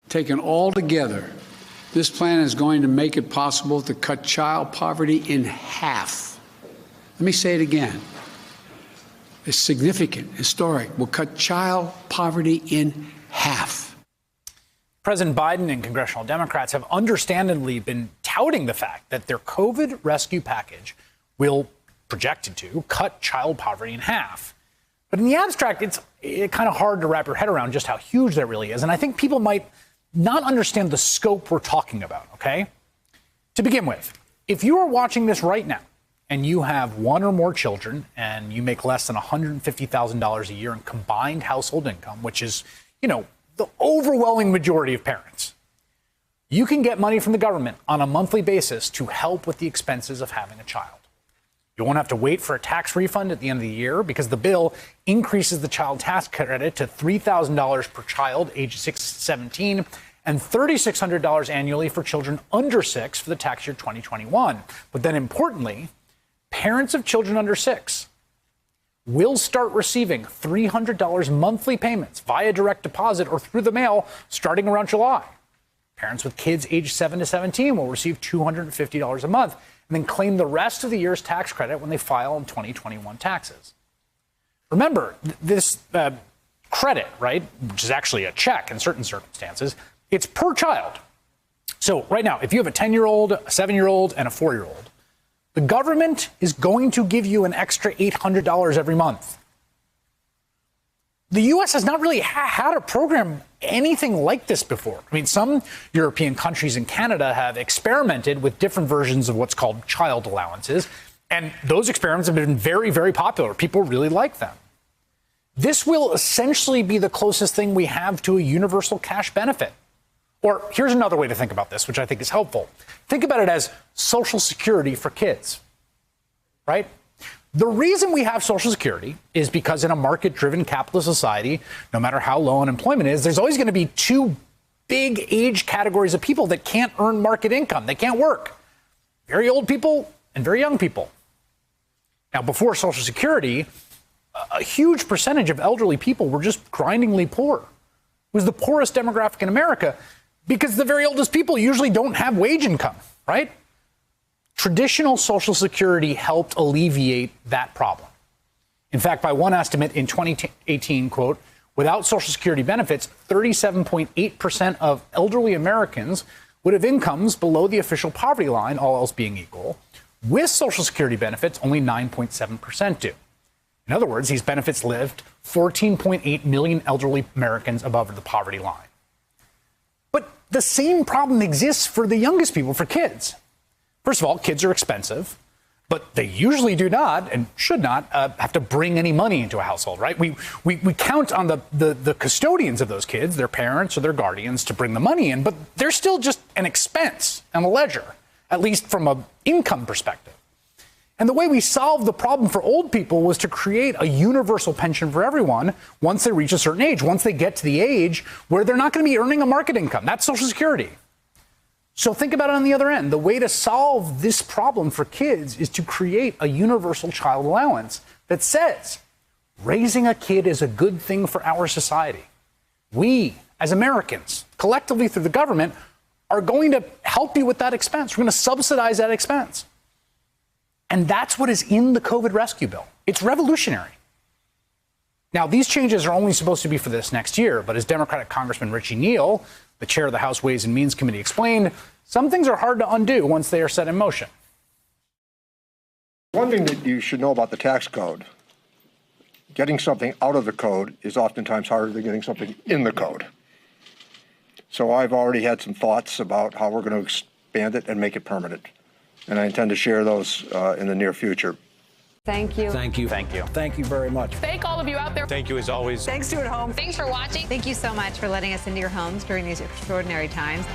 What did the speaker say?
Taken all together, this plan is going to make it possible to cut child poverty in half. Let me say it again. It's significant, historic. We'll cut child poverty in half. President Biden and congressional Democrats have understandably been touting the fact that their COVID rescue package will, projected to, cut child poverty in half. But in the abstract, it's kind of hard to wrap your head around just how huge that really is. And I think people might not understand the scope we're talking about, okay? To begin with, if you are watching this right now and you have one or more children and you make less than $150,000 a year in combined household income, which is, the overwhelming majority of parents, you can get money from the government on a monthly basis to help with the expenses of having a child. You won't have to wait for a tax refund at the end of the year because the bill increases the child tax credit to $3,000 per child ages 6 to 17 and $3,600 annually for children under 6 for the tax year 2021. But then importantly, parents of children under 6 will start receiving $300 monthly payments via direct deposit or through the mail starting around July. Parents with kids aged 7 to 17 will receive $250 a month and then claim the rest of the year's tax credit when they file in 2021 taxes. Remember, this credit, right, which is actually a check in certain circumstances, it's per child. So right now, if you have a 10-year-old, a 7-year-old, and a 4-year-old, the government is going to give you an extra $800 every month. The U.S. has not really had a program anything like this before. I mean, some European countries and Canada have experimented with different versions of what's called child allowances, and those experiments have been very, very popular. People really like them. This will essentially be the closest thing we have to a universal cash benefit. Or here's another way to think about this, which I think is helpful. Think about it as Social Security for kids, right? The reason we have Social Security is because in a market-driven capitalist society, no matter how low unemployment is, there's always going to be two big age categories of people that can't earn market income. They can't work. Very old people and very young people. Now, before Social Security, a huge percentage of elderly people were just grindingly poor. It was the poorest demographic in America because the very oldest people usually don't have wage income, right? Traditional Social Security helped alleviate that problem. In fact, by one estimate in 2018, quote, without Social Security benefits, 37.8% of elderly Americans would have incomes below the official poverty line, all else being equal. With Social Security benefits, only 9.7% do. In other words, these benefits lift 14.8 million elderly Americans above the poverty line. But the same problem exists for the youngest people, for kids. First of all, kids are expensive, but they usually do not and should not have to bring any money into a household, right? We count on the custodians of those kids, their parents or their guardians, to bring the money in, but they're still just an expense and a ledger, at least from an income perspective. And the way we solved the problem for old people was to create a universal pension for everyone once they reach a certain age, once they get to the age where they're not going to be earning a market income. That's Social Security. So think about it on the other end. The way to solve this problem for kids is to create a universal child allowance that says raising a kid is a good thing for our society. We, as Americans, collectively through the government, are going to help you with that expense. We're going to subsidize that expense. And that's what is in the COVID rescue bill. It's revolutionary. Now, these changes are only supposed to be for this next year, but as Democratic Congressman Richie Neal, the chair of the House Ways and Means Committee, explained, some things are hard to undo once they are set in motion. One thing that you should know about the tax code, getting something out of the code is oftentimes harder than getting something in the code. So I've already had some thoughts about how we're going to expand it and make it permanent. And I intend to share those in the near future. Thank you. Thank you. Thank you. Thank you very much. Thank all of you out there. Thank you as always. Thanks to at home. Thanks for watching. Thank you so much for letting us into your homes during these extraordinary times.